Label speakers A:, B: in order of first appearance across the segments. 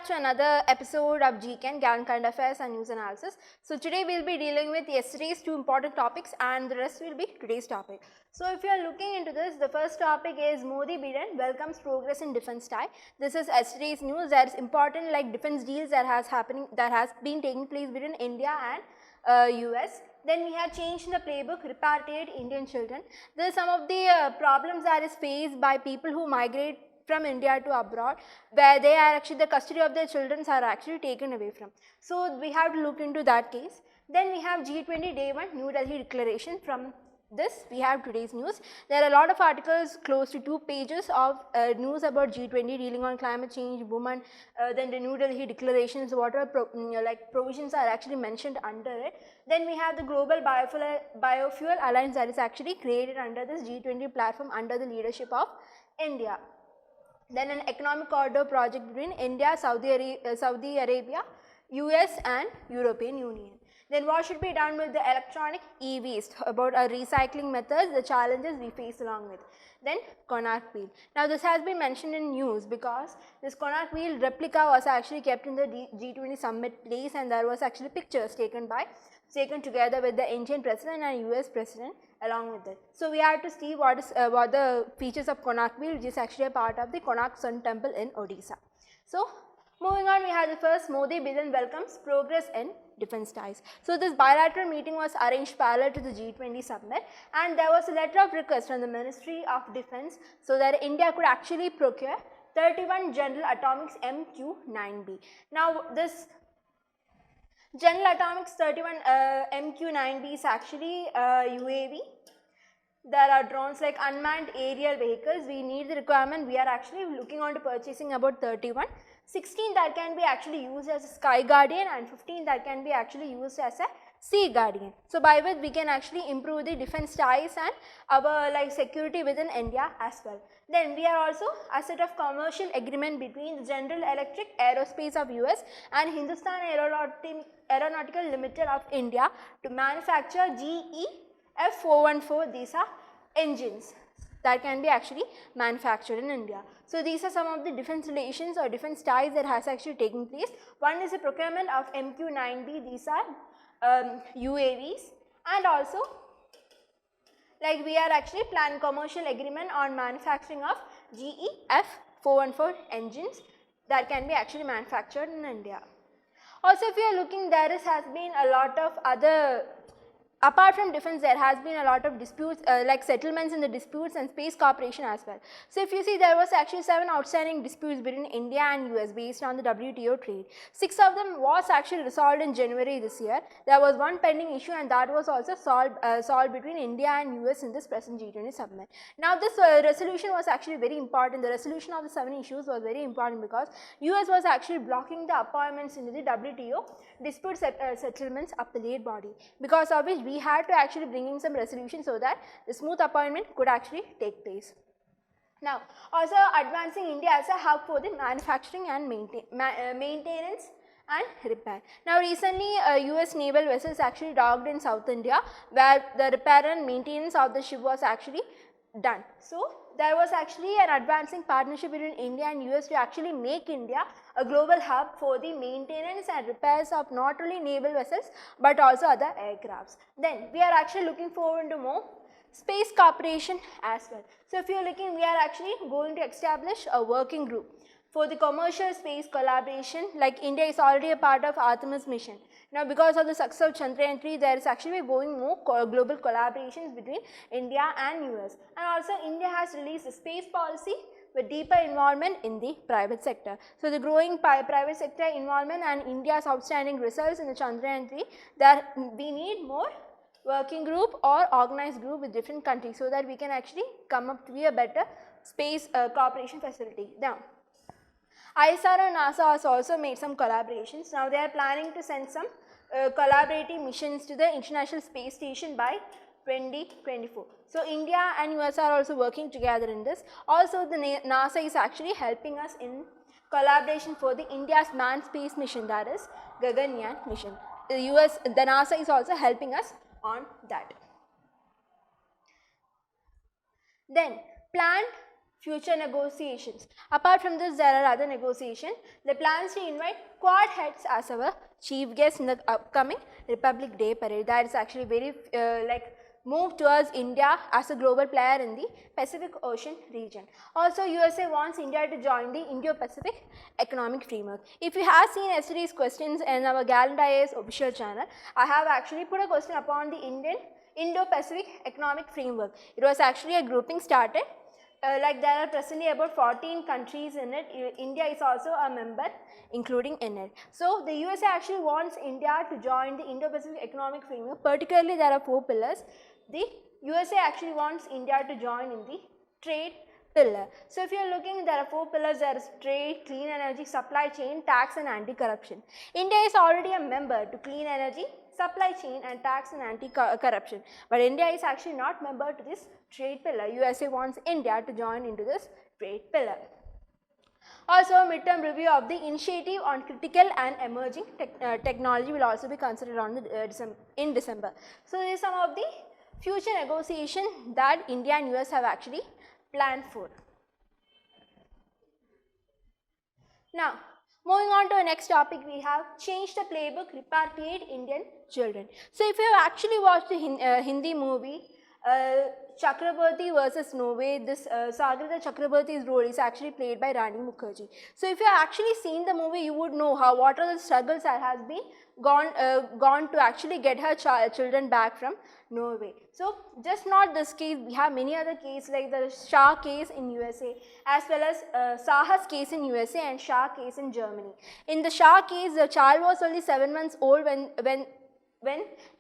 A: back to another episode of CaN, Gallant IAS and News Analysis. So today we will be dealing with yesterday's two important topics and the rest will be today's topic. So if you are looking into this, the first topic is Modi Biden welcomes progress in defense tie. This is yesterday's news. That is important, like defense deals that has been taking place between India and US. Then we have changed the playbook, repatriate Indian children. There are some of the problems that is faced by people who migrate from India to abroad, where they are actually, the custody of their children are actually taken away from. So we have to look into that case. Then we have G20 Day 1 New Delhi Declaration. From this we have today's news. There are a lot of articles, close to 2 pages of news about G20 dealing on climate change, women, then the New Delhi declarations, whatever provisions are actually mentioned under it. Then we have the Global Biofuel Alliance that is actually created under this G20 platform under the leadership of India. Then an economic corridor project between India, Saudi Arabia, US and European Union. Then what should be done with the electronic e-waste, about our recycling methods, the challenges we face along with. Then Konark Wheel. Now this has been mentioned in news because this Konark Wheel replica was actually kept in the G20 summit place, and there was actually pictures taken together with the Indian president and US president along with it. So we have to see what the features of Konark Wheel, which is actually a part of the Konark Sun Temple in Odisha. So moving on, we have the first, Modi Biden welcomes progress in defense ties. So this bilateral meeting was arranged parallel to the G20 summit, and there was a letter of request from the Ministry of Defense so that India could actually procure 31 General Atomics MQ-9B. Now this General Atomics 31 MQ-9B is actually UAV. There are drones like unmanned aerial vehicles. We need the requirement. We are actually looking on to purchasing about 31. 16 that can be actually used as a Sky Guardian and 15 that can be actually used as a Sea Guardian. So by which we can actually improve the defense ties and our security within India as well. Then we are also a set of commercial agreement between the General Electric Aerospace of US and Hindustan Aeronautical Limited of India to manufacture GE F414. These are engines that can be actually manufactured in India. So these are some of the defense relations or defense ties that has actually taken place. One is the procurement of MQ-9B. These are UAVs, and also we are actually planning commercial agreement on manufacturing of GE F414 engines that can be actually manufactured in India. Also, if you are looking, there has been a lot of other, apart from defense, there has been a lot of disputes, settlements in the disputes and space cooperation as well. So if you see, there was actually 7 outstanding disputes between India and US based on the WTO trade. 6 of them was actually resolved in January this year. There was one pending issue, and that was also solved between India and US in this present G20 summit. Now this resolution was actually very important. The resolution of the 7 issues was very important because US was actually blocking the appointments into the WTO Dispute Settlements appellate body, because of which we had to actually bring in some resolution so that the smooth appointment could actually take place. Now also advancing India as a hub for the manufacturing and maintenance and repair. Now recently US naval vessels actually docked in South India, where the repair and maintenance of the ship was actually done. So there was actually an advancing partnership between India and US to actually make India a global hub for the maintenance and repairs of not only naval vessels but also other aircrafts. Then we are actually looking forward to more space cooperation as well. So if you are looking, we are actually going to establish a working group for the commercial space collaboration, like India is already a part of Artemis mission. Now because of the success of Chandrayaan 3, there is actually going more global collaborations between India and US. And also India has released a space policy with deeper involvement in the private sector. So the growing private sector involvement and India's outstanding results in the Chandrayaan 3, that we need more working group or organized group with different countries so that we can actually come up to be a better space cooperation facility. Now ISRO and NASA has also made some collaborations. Now they are planning to send some collaborative missions to the International Space Station by 2024. So India and US are also working together in this. Also the NASA is actually helping us in collaboration for the India's manned space mission, that is Gaganyaan mission. The NASA is also helping us on that. Then planned future negotiations. Apart from this, there are other negotiations. They plans to invite Quad heads as our chief guests in the upcoming Republic Day parade. That is actually very move towards India as a global player in the Pacific Ocean region. Also, USA wants India to join the Indo-Pacific Economic Framework. If you have seen yesterday's questions in our Gallant IAS official channel, I have actually put a question upon the Indo-Pacific Economic Framework. It was actually a grouping started. There are presently about 14 countries in it. India is also a member including in it. So, the USA actually wants India to join the Indo-Pacific Economic Framework. Particularly, there are 4 pillars. The USA actually wants India to join in the trade pillar. So, if you are looking, there are 4 pillars. There is trade, clean energy, supply chain, tax and anti-corruption. India is already a member to clean energy, supply chain and tax and anti-corruption. But India is actually not member to this trade pillar. USA wants India to join into this trade pillar. Also, a midterm review of the initiative on critical and emerging technology will also be considered on the, in December. So, these are some of the future negotiations that India and US have actually planned for. Now, moving on to the next topic, we have change the playbook, repatriate Indian children. So, if you have actually watched the Hindi movie, Chakrabarti versus Norway, this Sagrada Chakrabarti's role is actually played by Rani Mukherjee. So, if you have actually seen the movie, you would know what are the struggles that has been gone to actually get her children back from Norway. So, just not this case, we have many other cases like the Shah case in USA as well as Saha's case in USA and Shah case in Germany. In the Shah case, the child was only 7 months old when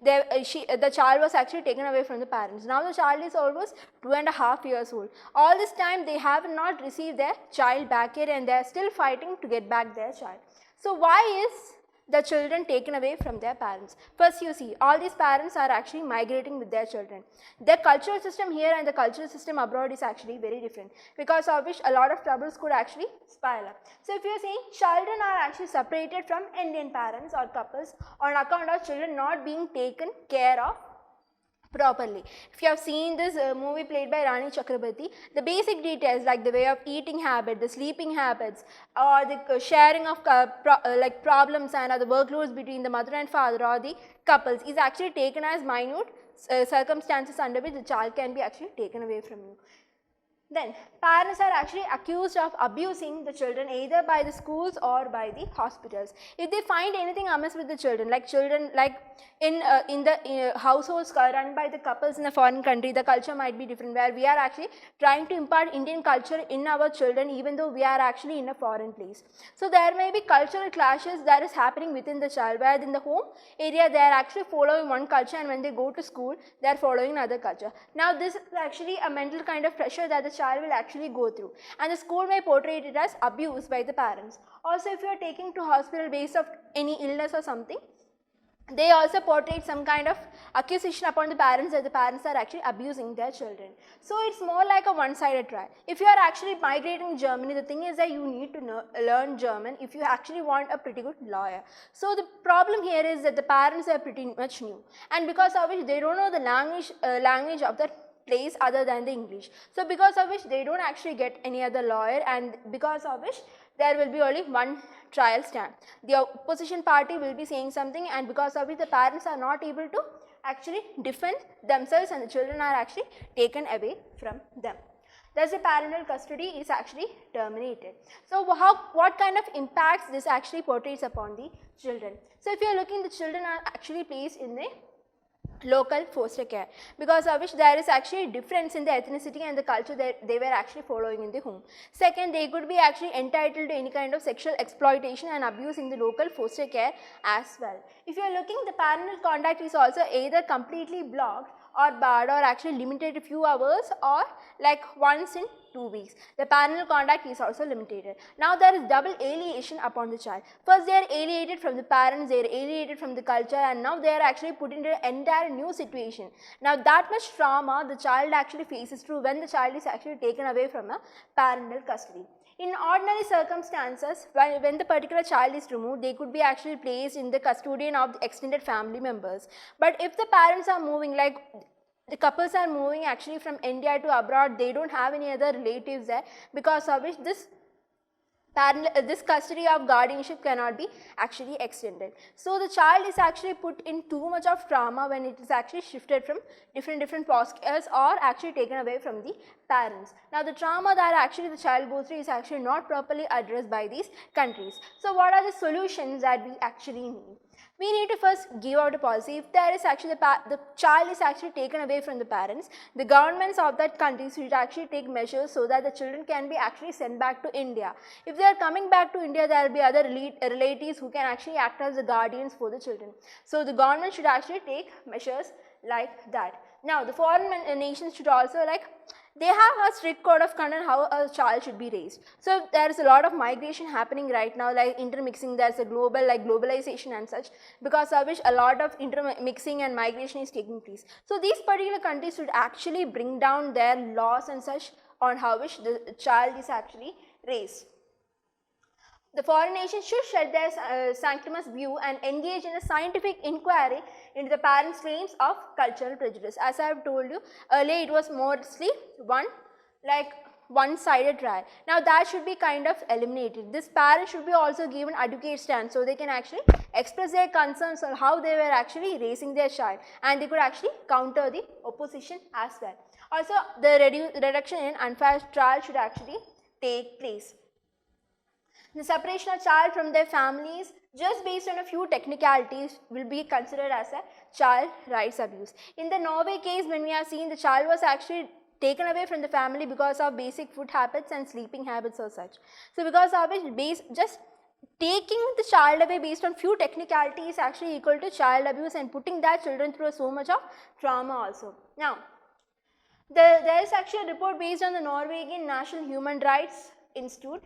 A: the child was actually taken away from the parents. Now the child is almost 2.5 years old. All this time they have not received their child back yet and they are still fighting to get back their child. So why is the children taken away from their parents? First, you see, all these parents are actually migrating with their children. Their cultural system here and the cultural system abroad is actually very different, because of which a lot of troubles could actually spiral up. So, if you are saying children are actually separated from Indian parents or couples on account of children not being taken care of properly. If you have seen this movie played by Rani Chakrabarti, the basic details like the way of eating habit, the sleeping habits, or the sharing of problems and other workloads between the mother and father or the couples is actually taken as minute circumstances under which the child can be actually taken away from you. Then, parents are actually accused of abusing the children either by the schools or by the hospitals. If they find anything amiss with the children in the households run by the couples in a foreign country, the culture might be different, where we are actually trying to impart Indian culture in our children even though we are actually in a foreign place. So, there may be cultural clashes that is happening within the child, where in the home area they are actually following one culture and when they go to school they are following another culture. Now, this is actually a mental kind of pressure that the child will actually go through, and the school may portray it as abuse by the parents. Also, if you are taking to hospital based of any illness or something, they also portray some kind of accusation upon the parents that the parents are actually abusing their children. So, it's more like a one-sided trial. If you are actually migrating to Germany, the thing is that you need to learn German if you actually want a pretty good lawyer. So, the problem here is that the parents are pretty much new, and because of which they don't know the language of the place other than the English. So, because of which they don't actually get any other lawyer, and because of which there will be only one trial stand. The opposition party will be saying something, and because of which the parents are not able to actually defend themselves and the children are actually taken away from them. Thus, the parental custody is actually terminated. So, what kind of impacts this actually portrays upon the children? So, if you are looking, the children are actually placed in the local foster care, because of which there is actually a difference in the ethnicity and the culture that they were actually following in the home. Second, they could be actually entitled to any kind of sexual exploitation and abuse in the local foster care as well. If you are looking, the parental contact is also either completely blocked or barred or actually limited to few hours or like once in 2 weeks. The parental contact is also limited. Now, there is double alienation upon the child. First, they are alienated from the parents, they are alienated from the culture, and now they are actually put into an entire new situation. Now, that much trauma the child actually faces through when the child is actually taken away from a parental custody. In ordinary circumstances, when the particular child is removed, they could be actually placed in the custodian of the extended family members. But if the parents are moving, like the couples are moving actually from India to abroad, they don't have any other relatives there, because of which this custody of guardianship cannot be actually extended. So the child is actually put in too much of trauma when it is actually shifted from different fosters or actually taken away from the parents. Now the trauma that actually the child goes through is actually not properly addressed by these countries. So what are the solutions that we actually need? We need to first give out a policy. If there is actually the child is actually taken away from the parents, the governments of that country should actually take measures so that the children can be actually sent back to India. If they are coming back to India, there will be other relatives who can actually act as the guardians for the children. So the government should actually take measures like that. Now the foreign nations should also they have a strict code of conduct how a child should be raised. So there is a lot of migration happening right now, like intermixing, there is a globalization and such, because of which a lot of intermixing and migration is taking place. So these particular countries should actually bring down their laws and such on how which the child is actually raised. The foreign nations should shed their sanctimonious view and engage in a scientific inquiry into the parents' claims of cultural prejudice. As I have told you earlier, it was mostly one-sided trial. Now that should be kind of eliminated. This parents should be also given advocate stand, so they can actually express their concerns on how they were actually raising their child, and they could actually counter the opposition as well. Also, the reduction in unfair trial should actually take place. The separation of child from their families just based on a few technicalities will be considered as a child rights abuse. In the Norway case, when we are seeing the child was actually taken away from the family because of basic food habits and sleeping habits or such. So because of which just taking the child away based on few technicalities is actually equal to child abuse and putting that children through so much of trauma also. Now, there is actually a report based on the Norwegian National Human Rights Institute.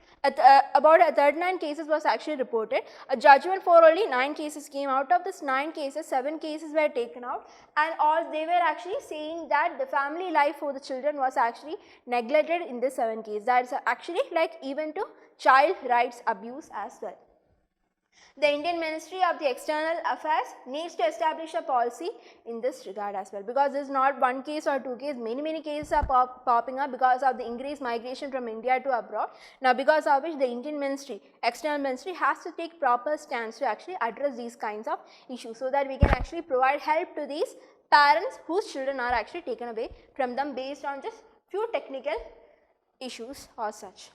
A: About 39 cases was actually reported. A judgment for only 9 cases came. Out of this 9 cases, 7 cases were taken out, and all they were actually saying that the family life for the children was actually neglected in this 7 cases. That is actually even to child rights abuse as well. The Indian Ministry of the External Affairs needs to establish a policy in this regard as well, because this is not one case or 2 cases, many cases are popping up because of the increased migration from India to abroad. Now because of which the Indian Ministry, External Ministry has to take proper stance to actually address these kinds of issues, so that we can actually provide help to these parents whose children are actually taken away from them based on just few technical issues or such.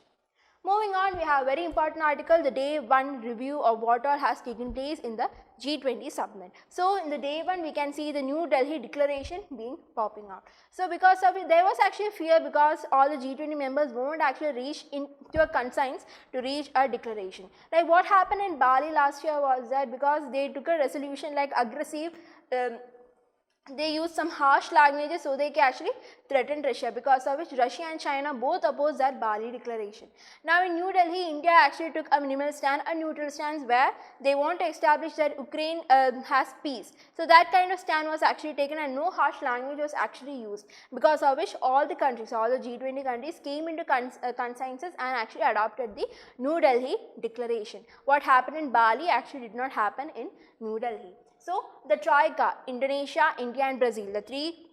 A: Moving on, we have a very important article, the day 1 review of what all has taken place in the G20 summit. So in the day 1, we can see the New Delhi declaration being popping out. So because of it, there was actually fear because all the G20 members won't actually reach into a consensus to reach a declaration. Like what happened in Bali last year was that because they took a resolution like aggressive, they used some harsh languages so they can actually threaten Russia, because of which Russia and China both opposed that Bali declaration. Now in New Delhi, India actually took a minimal stand, a neutral stance, where they want to establish that Ukraine has peace. So that kind of stand was actually taken and no harsh language was actually used, because of which all the countries, all the G20 countries came into consensus and actually adopted the New Delhi declaration. What happened in Bali actually did not happen in New Delhi. So the Troika, Indonesia, India and Brazil, the 3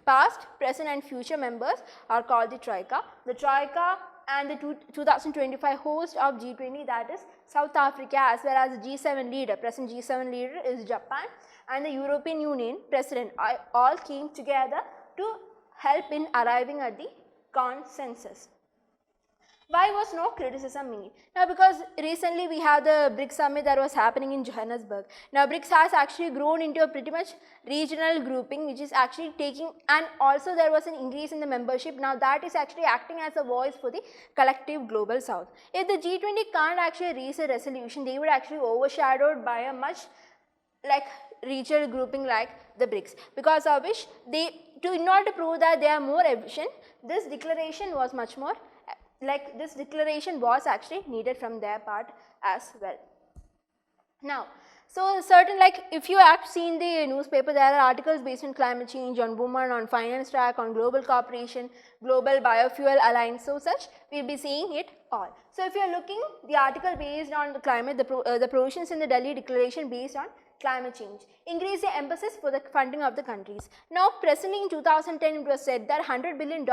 A: past, present and future members are called the Troika. The Troika and the 2025 host of G20, that is South Africa, as well as the G7 leader, present G7 leader is Japan, and the European Union president all came together to help in arriving at the consensus. Why was no criticism made? Now because recently we have the BRICS summit that was happening in Johannesburg. Now BRICS has actually grown into a pretty much regional grouping, which is actually taking, and also there was an increase in the membership. Now that is actually acting as a voice for the collective global south. If the G20 can't actually reach a resolution, they would actually overshadowed by a much regional grouping like the BRICS, because of which in order to prove that they are more efficient, this declaration was much more this declaration was actually needed from their part as well. Now, so certain if you have seen the newspaper, there are articles based on climate change, on women, on finance track, on global cooperation, global biofuel alliance, so such we will be seeing it all. So if you are looking the article based on the climate, the provisions in the Delhi declaration based on climate change. Increase the emphasis for the funding of the countries. Now, presently in 2010, it was said that $100 billion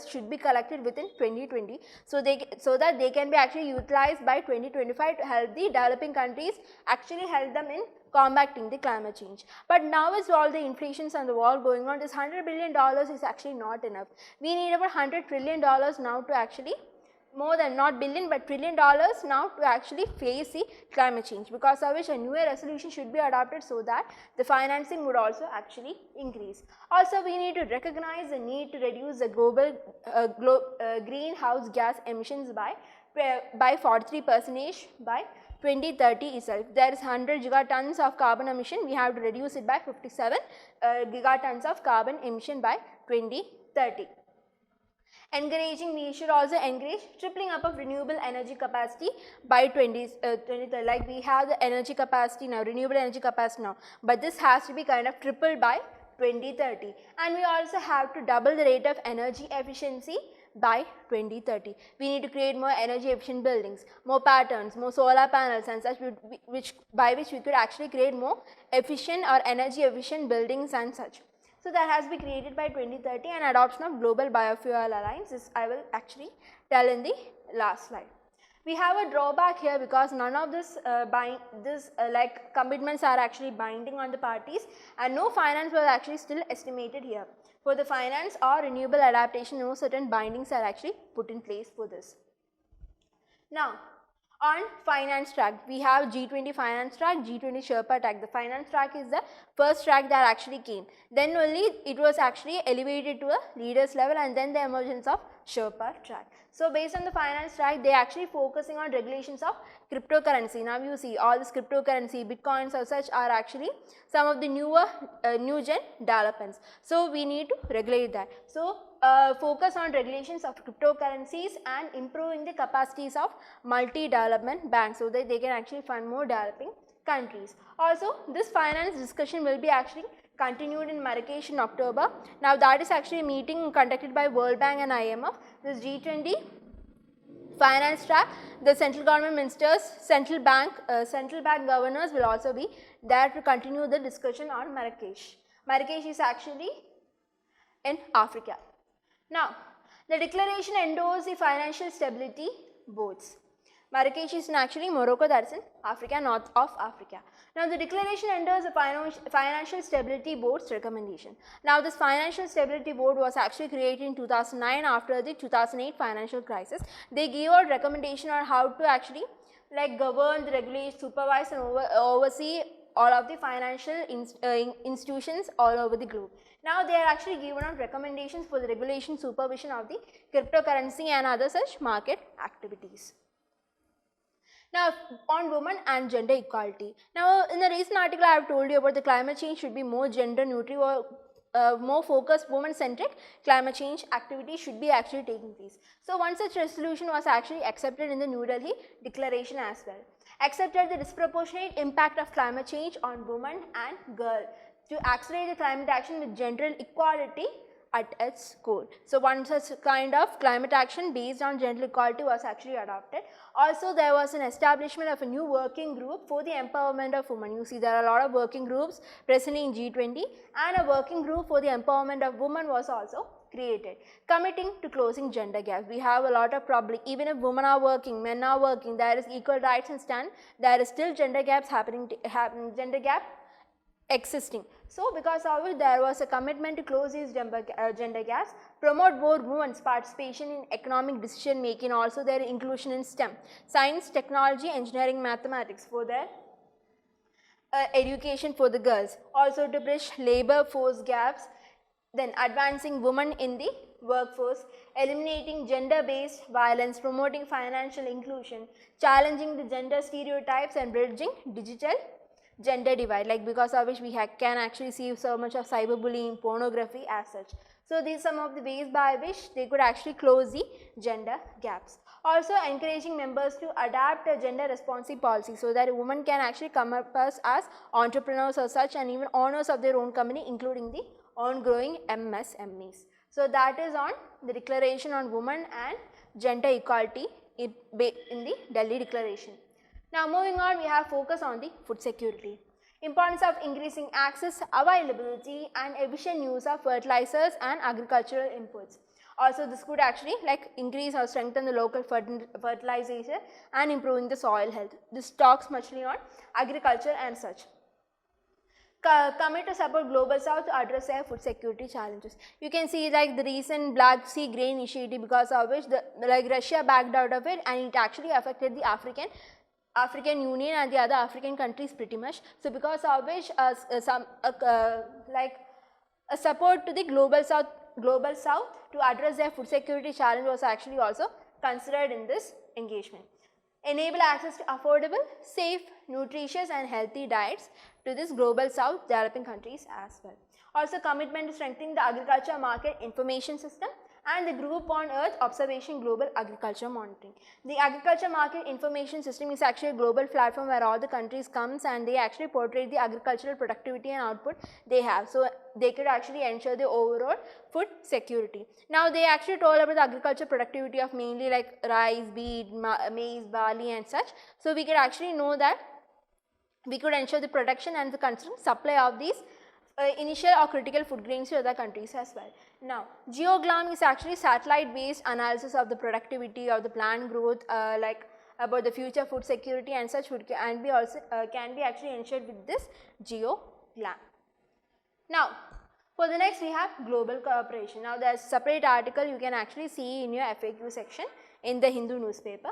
A: should be collected within 2020, so that they can be actually utilized by 2025 to help the developing countries, actually help them in combating the climate change. But now with all the inflations and the war going on, this $100 billion is actually not enough. We need about $100 trillion now to actually, more than not billion but $1 trillion now to actually face the climate change, because of which a new resolution should be adopted so that the financing would also actually increase. Also, we need to recognize the need to reduce the global greenhouse gas emissions by 43% by 2030 itself. There is 100 gigatons of carbon emission, we have to reduce it by 57 gigatons of carbon emission by 2030. We should also encourage tripling up of renewable energy capacity by 2030. Like we have the energy capacity now, renewable energy capacity now, but this has to be kind of tripled by 2030. And we also have to double the rate of energy efficiency by 2030. We need to create more energy efficient buildings, more patterns, more solar panels and such, by which we could actually create more efficient or energy efficient buildings and such. So that has to be created by 2030, and adoption of global biofuel alliance, this I will actually tell in the last slide. We have a drawback here because none of this commitments are actually binding on the parties, and no finance was actually still estimated here. For the finance or renewable adaptation, no certain bindings are actually put in place for this. Now, on finance track, we have G20 finance track, G20 Sherpa track. The finance track is the first track that actually came. Then only it was actually elevated to a leaders level, and then the emergence of Sherpa track. So, based on the finance track, they are actually focusing on regulations of cryptocurrency. Now, you see all this cryptocurrency, bitcoins or such are actually some of the newer new gen developments. So, we need to regulate that. So, focus on regulations of cryptocurrencies and improving the capacities of multi-development banks so that they can actually fund more developing countries. Also, this finance discussion will be actually continued in Marrakesh in October. Now, that is actually a meeting conducted by World Bank and IMF. This G20 finance track, the central government ministers, central bank governors will also be there to continue the discussion on Marrakesh. Marrakesh is actually in Africa. Now, the declaration endorsed the financial stability boards. Marrakesh is in actually Morocco, that is in Africa, north of Africa. Now, the declaration endorsed the financial stability board's recommendation. Now, this financial stability board was actually created in 2009 after the 2008 financial crisis. They gave out recommendation on how to actually govern, regulate, supervise and oversee all of the financial institutions all over the globe. Now, they are actually given out recommendations for the regulation, supervision of the cryptocurrency and other such market activities. Now, on women and gender equality. Now, in the recent article I have told you about the climate change should be more gender neutral or more focused woman centric climate change activity should be actually taking place. So, one such resolution was actually accepted in the New Delhi declaration as well. Accepted the disproportionate impact of climate change on women and girls to accelerate the climate action with gender equality at its core. So, one such kind of climate action based on gender equality was actually adopted. Also, there was an establishment of a new working group for the empowerment of women. You see, there are a lot of working groups presently in G20, and a working group for the empowerment of women was also created, committing to closing gender gaps. We have a lot of problems. Even if women are working, men are working, there is equal rights and stand, there is still gender gaps gender gap existing. So, because of it, there was a commitment to close these gender gaps, promote more women's participation in economic decision making, also their inclusion in STEM, science, technology, engineering, mathematics for their education for the girls, also to bridge labor force gaps, then advancing women in the workforce, eliminating gender-based violence, promoting financial inclusion, challenging the gender stereotypes and bridging digital gender divide, because of which we can actually see so much of cyberbullying, pornography as such. So, these are some of the ways by which they could actually close the gender gaps. Also, encouraging members to adapt a gender responsive policy so that women can actually come up as entrepreneurs or such, and even owners of their own company, including the ongoing MSMEs. So, that is on the declaration on women and gender equality in the Delhi declaration. Now, moving on, we have focus on the food security. Importance of increasing access, availability and efficient use of fertilizers and agricultural inputs. Also this could actually like increase or strengthen the local fertilization and improving the soil health. This talks muchly on agriculture and such. Commit to support Global South to address their food security challenges. You can see like the recent Black Sea Grain Initiative, because of which Russia backed out of it, and it actually affected the African Union and the other African countries pretty much. So because of which like a support to the Global South to address their food security challenge was actually also considered in this engagement. Enable access to affordable, safe, nutritious and healthy diets to this Global South developing countries as well. Also commitment to strengthening the agriculture market information system and the Group on Earth Observation Global Agriculture Monitoring. The agriculture market information system is actually a global platform where all the countries comes and they actually portray the agricultural productivity and output they have. So they could actually ensure the overall food security. Now they actually told about the agriculture productivity of mainly like rice, wheat, maize, barley and such. So we could actually know that we could ensure the production and the constant supply of these initial or critical food grains to other countries as well. Now, GeoGlam is actually satellite based analysis of the productivity of the plant growth, like about the future food security and such food can be also can be actually ensured with this GeoGlam. Now, for the next we have global cooperation. Now, there is a separate article you can actually see in your FAQ section in the Hindu newspaper.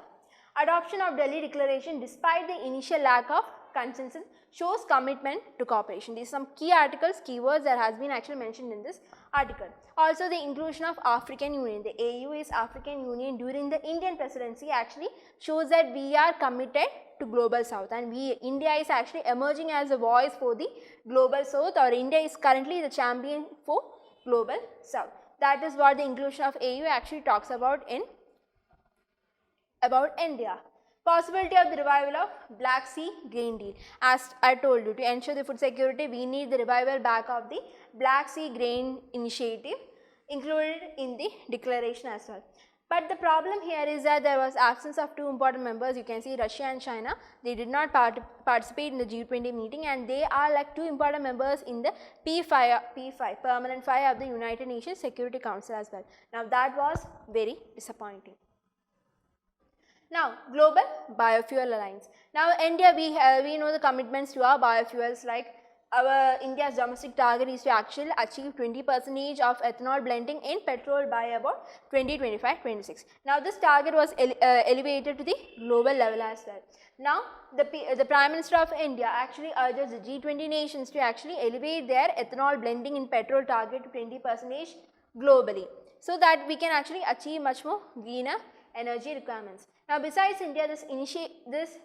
A: Adoption of Delhi Declaration despite the initial lack of consensus shows commitment to cooperation. These are some key articles, keywords that has been actually mentioned in this article. Also the inclusion of African Union, the AU is African Union during the Indian presidency actually shows that we are committed to Global South, and India is actually emerging as a voice for the Global South, or India is currently the champion for Global South. That is what the inclusion of AU actually talks about in India. Possibility of the revival of Black Sea Grain Deal. As I told you, to ensure the food security, we need the revival back of the Black Sea Grain Initiative included in the declaration as well. But the problem here is that there was absence of two important members. You can see Russia and China. They did not participate in the G20 meeting, and they are like two important members in the P5 Permanent 5 of the United Nations Security Council as well. Now that was very disappointing. Now, Global Biofuel Alliance. Now, India, we know the commitments to our biofuels, like our India's domestic target is to actually achieve 20% of ethanol blending in petrol by about 2025-26. Now, this target was elevated to the global level as well. Now, the Prime Minister of India actually urges the G20 nations to actually elevate their ethanol blending in petrol target to 20% globally, so that we can actually achieve much more greener energy requirements. Now, besides India, this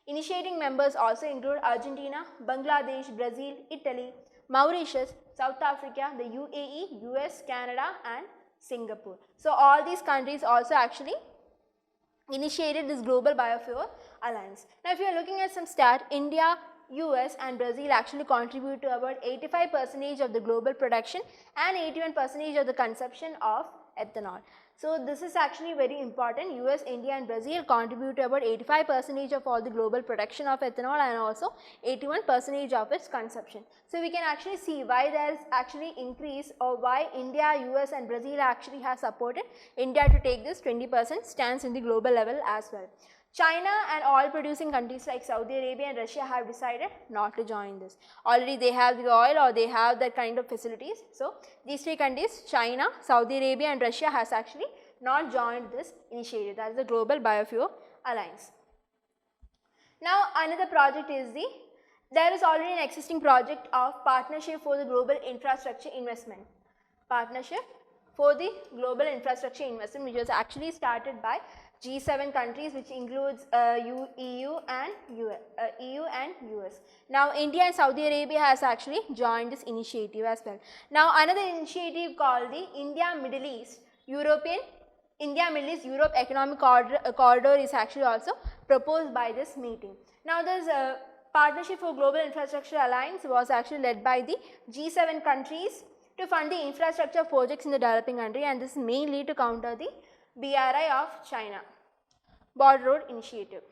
A: initiating members also include Argentina, Bangladesh, Brazil, Italy, Mauritius, South Africa, the UAE, US, Canada and Singapore. So, all these countries also actually initiated this Global Biofuel Alliance. Now, if you are looking at some stat, India, US and Brazil actually contribute to about 85% of the global production and 81% of the consumption of ethanol. So, this is actually very important. US, India and Brazil contribute to about 85% of all the global production of ethanol and also 81% of its consumption. So, we can actually see why there is actually increase, or why India, US and Brazil actually has supported India to take this 20% stance in the global level as well. China and oil producing countries like Saudi Arabia and Russia have decided not to join this. Already they have the oil, or they have that kind of facilities. So, these three countries, China, Saudi Arabia and Russia, has actually not joined this initiative, that is the Global Biofuel Alliance. Now, another project is there is already an existing project of Partnership for the Global Infrastructure Investment. Partnership for the Global Infrastructure Investment, which was actually started by G7 countries, which includes EU and US. Now, India and Saudi Arabia has actually joined this initiative as well. Now, another initiative called the India-Middle East Europe Economic Corridor is actually also proposed by this meeting. Now, this Partnership for Global Infrastructure Alliance was actually led by the G7 countries to fund the infrastructure projects in the developing country, and this is mainly to counter the BRI of China, Border Road Initiative.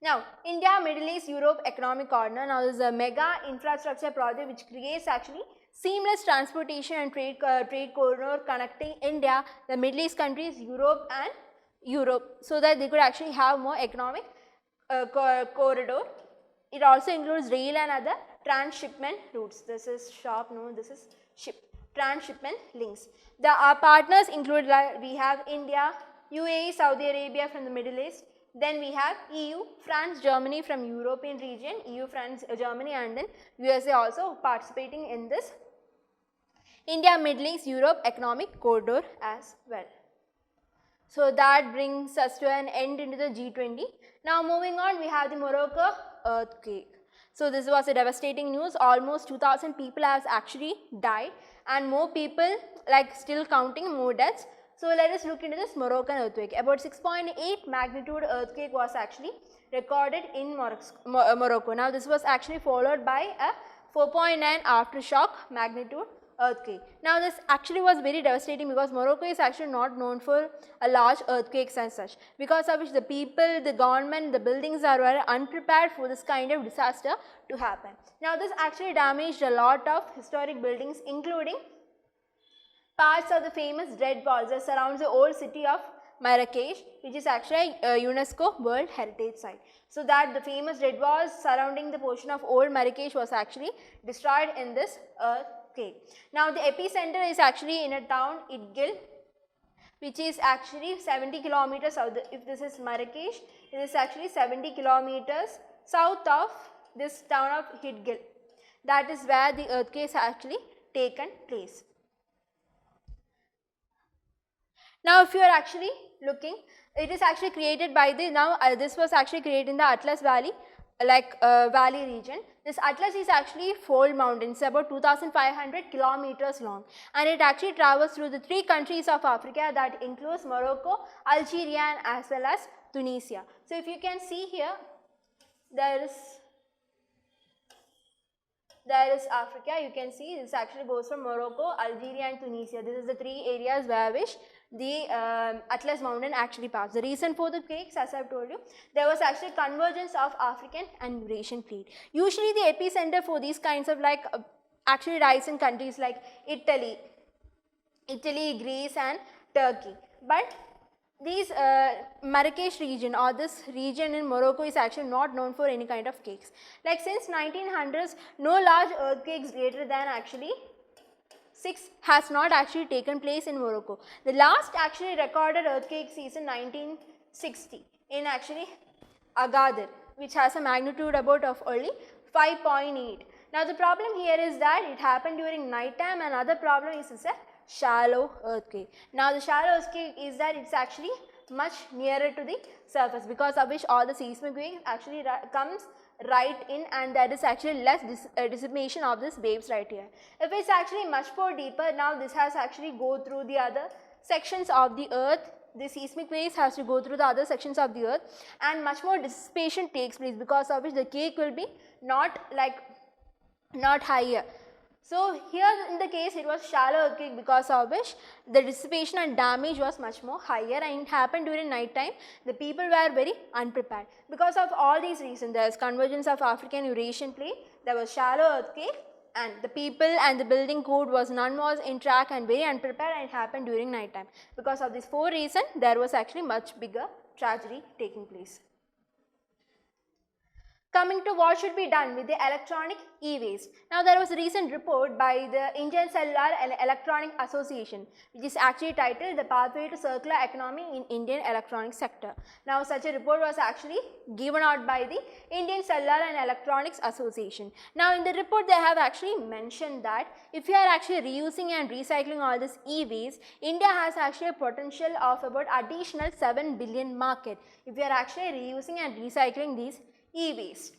A: Now, India, Middle East, Europe Economic Corridor. Now, this is a mega infrastructure project which creates actually seamless transportation and trade corridor connecting India, the Middle East countries, Europe and Europe, so that they could actually have more economic corridor. It also includes rail and other transshipment routes. This is shop, no, this is ship. Transshipment links. Our partners include, like, we have India, UAE, Saudi Arabia from the Middle East. Then we have EU, France, Germany from European region, EU, France, Germany, and then USA also participating in this India, Middle East, Europe Economic Corridor as well. So that brings us to an end into the G20. Now moving on, we have the Morocco earthquake. So this was a devastating news. Almost 2,000 people have actually died and more people, like, still counting more deaths. So let us look into this Moroccan earthquake. About 6.8 magnitude earthquake was actually recorded in Morocco. Now this was actually followed by a 4.9 aftershock magnitude earthquake. Now this actually was very devastating because Morocco is actually not known for a large earthquakes and such, because of which the people, the government, the buildings are very unprepared for this kind of disaster to happen. Now this actually damaged a lot of historic buildings, including parts of the famous Red Walls that surrounds the old city of Marrakesh, which is actually a UNESCO World Heritage Site. So that the famous Red Walls surrounding the portion of old Marrakesh was actually destroyed in this earthquake. Now the epicenter is actually in a town, Idgil, which is actually 70 kilometers south. If this is Marrakesh, it is actually 70 kilometers south of this town of Idgil. That is where the earthquake has actually taken place. Now if you are actually looking, it is actually created by the, this was actually created in the Atlas Valley, valley region. This Atlas is actually fold mountain. It's about 2,500 kilometers long, and it actually travels through the 3 countries of Africa, that includes Morocco, Algeria, and as well as Tunisia. So if you can see here, there is Africa. You can see this actually goes from Morocco, Algeria, and Tunisia. This is the 3 areas where which the Atlas mountain actually passed. The reason for the quakes, as I have told you, there was actually convergence of African and Eurasian plate. Usually the epicenter for these kinds of actually lies in countries like Italy, Greece and Turkey. But these Marrakesh region, or this region in Morocco, is actually not known for any kind of quakes. Like since 1900s, no large earthquakes greater than actually 6 has not actually taken place in Morocco. The last actually recorded earthquake is in 1960 in actually Agadir, which has a magnitude about of only 5.8. Now the problem here is that it happened during night time, and another problem is a shallow earthquake. Now the shallow earthquake is that it's actually much nearer to the surface, because of which all the seismic waves actually comes right in, and there is actually less dissipation of these waves right here. If it's actually much more deeper, now this has actually go through the other sections of the earth. The seismic waves has to go through the other sections of the earth, and much more dissipation takes place, because of which the quake will be not higher. So here in the case it was shallow earthquake, because of which the dissipation and damage was much more higher, and it happened during night time. The people were very unprepared. Because of all these reasons, there is convergence of African Eurasian plate, there was shallow earthquake, and the people and the building code was in track and very unprepared, and it happened during night time. Because of these 4 reasons, there was actually much bigger tragedy taking place. Coming to what should be done with the electronic e-waste. Now there was a recent report by the Indian Cellular and Electronic Association, which is actually titled The Pathway to Circular Economy in Indian Electronics Sector. Now such a report was actually given out by the Indian Cellular and Electronics Association. Now in the report they have actually mentioned that if you are actually reusing and recycling all this e-waste, India has actually a potential of about additional 7 billion market if you are actually reusing and recycling these e-waste,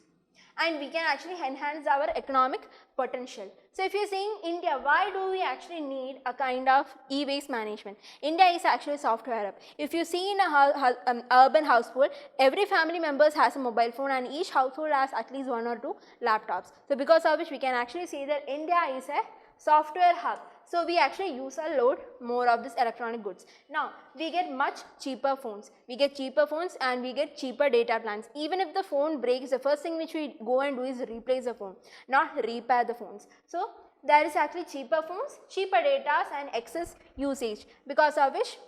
A: and we can actually enhance our economic potential. So if you are saying India, why do we actually need a kind of e-waste management? India is actually a software hub. If you see in a urban household, every family member has a mobile phone, and each household has at least 1 or 2 laptops. So because of which we can actually say that India is a software hub. So we actually use a load more of this electronic goods. Now we get much cheaper phones. We get cheaper phones and we get cheaper data plans. Even if the phone breaks, the first thing which we go and do is replace the phone, not repair the phones. So there is actually cheaper phones, cheaper data and excess usage, because of which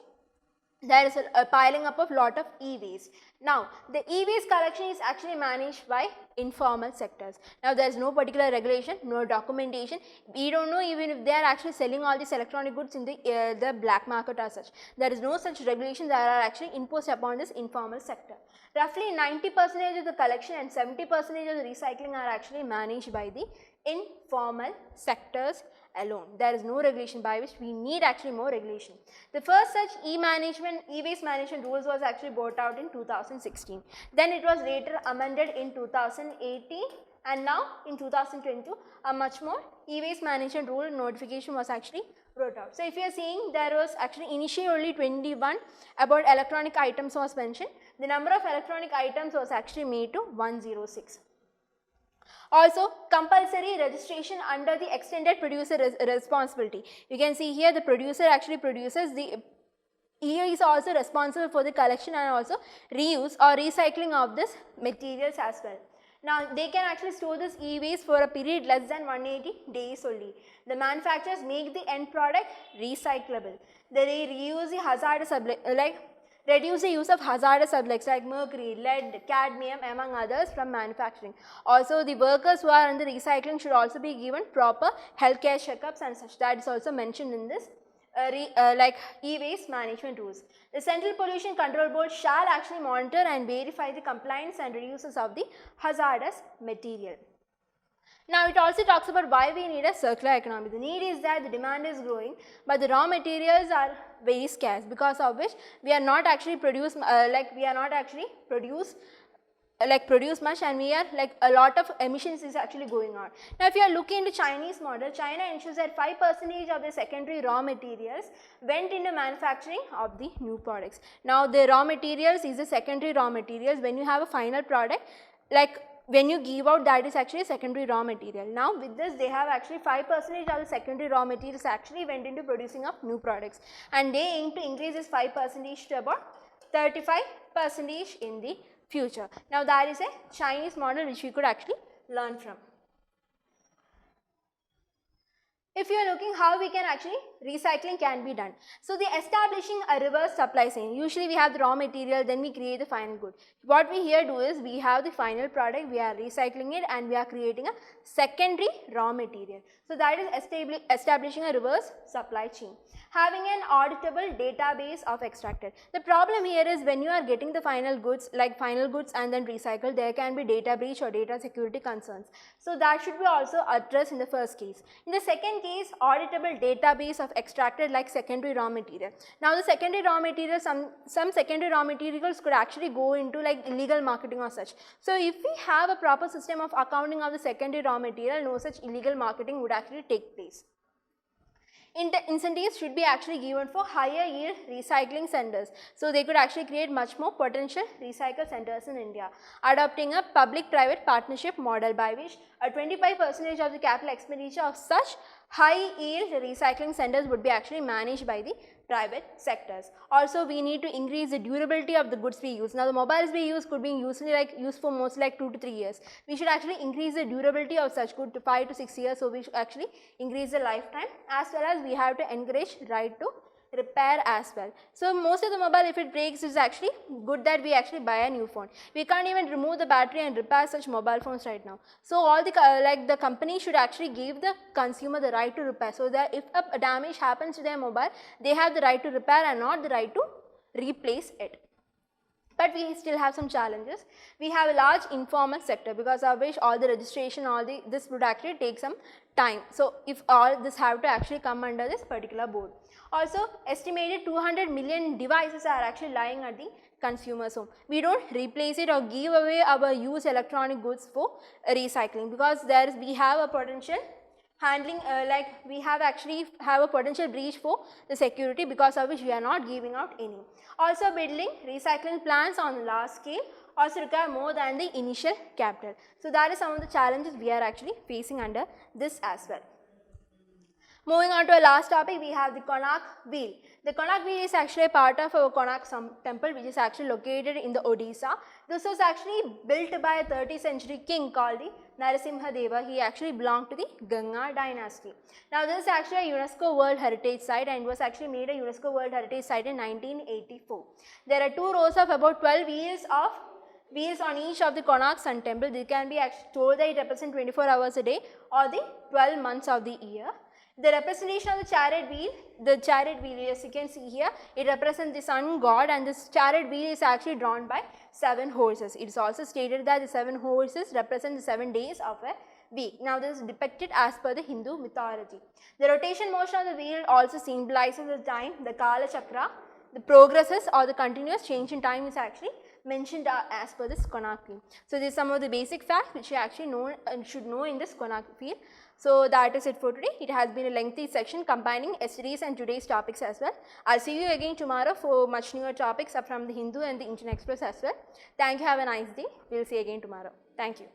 A: there is a piling up of lot of e-waste. Now the e-waste collection is actually managed by informal sectors. Now there is no particular regulation, no documentation. We don't know even if they are actually selling all these electronic goods in the black market as such. There is no such regulations that are actually imposed upon this informal sector. Roughly 90% of the collection and 70% of the recycling are actually managed by the informal sectors alone. There is no regulation, by which we need actually more regulation. The first such e-waste management rules was actually brought out in 2016. Then it was later amended in 2018, and now in 2022 a much more e-waste management rule notification was actually brought out. So if you are seeing, there was actually initially only 21 about electronic items was mentioned. The number of electronic items was actually made to 106. Also, compulsory registration under the extended producer responsibility. You can see here the producer actually produces he is also responsible for the collection and also reuse or recycling of this materials as well. Now they can actually store this e-waste for a period less than 180 days only. The manufacturers make the end product recyclable. They reuse the hazardous reduce the use of hazardous subjects like mercury, lead, cadmium among others from manufacturing. Also the workers who are in the recycling should also be given proper healthcare checkups and such. That is also mentioned in this e-waste management rules. The Central Pollution Control Board shall actually monitor and verify the compliance and reduces of the hazardous material. Now it also talks about why we need a circular economy. The need is that the demand is growing, but the raw materials are very scarce, because of which we are not actually produce much, and we are a lot of emissions is actually going on. Now if you are looking into Chinese model, China ensures that 5% of the secondary raw materials went into manufacturing of the new products. Now the raw materials is the secondary raw materials. When you have a final product, when you give out, that is actually a secondary raw material. Now with this, they have actually 5% of the secondary raw materials actually went into producing of new products, and they aim to increase this 5% to about 35% in the future. Now that is a Chinese model which we could actually learn from. If you are looking how we can actually recycling can be done. So the establishing a reverse supply chain. Usually we have the raw material, then we create the final good. What we here do is we have the final product, we are recycling it and we are creating a secondary raw material. So that is establishing a reverse supply chain. Having an auditable database of extracted. The problem here is when you are getting the final goods and then recycled, there can be data breach or data security concerns. So that should be also addressed in the first case. In the second case, auditable database of extracted secondary raw material. Now the secondary raw material, some secondary raw materials could actually go into illegal marketing or such. So if we have a proper system of accounting of the secondary raw material, no such illegal marketing would actually take place. Incentives should be actually given for higher yield recycling centers. So they could actually create much more potential recycle centers in India. Adopting a public-private partnership model by which a 25% of the capital expenditure of such high yield recycling centers would be actually managed by the private sectors. Also we need to increase the durability of the goods we use. Now the mobiles we use could be used for mostly 2 to 3 years. We should actually increase the durability of such good to 5 to 6 years. So we should actually increase the lifetime, as well as we have to encourage right to repair as well. So most of the mobile, if it breaks, is actually good that we actually buy a new phone. We can't even remove the battery and repair such mobile phones right now. So all the the company should actually give the consumer the right to repair, so that if a damage happens to their mobile, they have the right to repair and not the right to replace it. But we still have some challenges. We have a large informal sector, because of which all the registration, this would actually take some time. So if all this have to actually come under this particular board. Also estimated 200 million devices are actually lying at the consumer's home. We don't replace it or give away our used electronic goods for recycling, because we have a potential handling we have a potential breach for the security, because of which we are not giving out any. Also building recycling plants on a large scale also require more than the initial capital. So that is some of the challenges we are actually facing under this as well. Moving on to our last topic, we have the Konark Wheel. The Konark Wheel is actually a part of our Konark temple, which is actually located in the Odisha. This was actually built by a 30th century king called the Narasimha Deva. He actually belonged to the Ganga dynasty. Now this is actually a UNESCO World Heritage Site and was actually made a UNESCO World Heritage Site in 1984. There are 2 rows of about 12 wheels on each of the Konark Sun Temple. They can be actually told that it represents 24 hours a day or the 12 months of the year. The representation of the chariot wheel, as you can see here, it represents the sun god, and this chariot wheel is actually drawn by 7 horses. It is also stated that the 7 horses represent the 7 days of a week. Now this is depicted as per the Hindu mythology. The rotation motion of the wheel also symbolizes the time, the Kala Chakra, the progresses or the continuous change in time is actually mentioned as per this Konark Wheel. So these are some of the basic facts which you actually know and should know in this Konark Wheel. So that is it for today. It has been a lengthy section combining yesterday's and today's topics as well. I'll see you again tomorrow for much newer topics from the Hindu and the Indian Express as well. Thank you. Have a nice day. We'll see you again tomorrow. Thank you.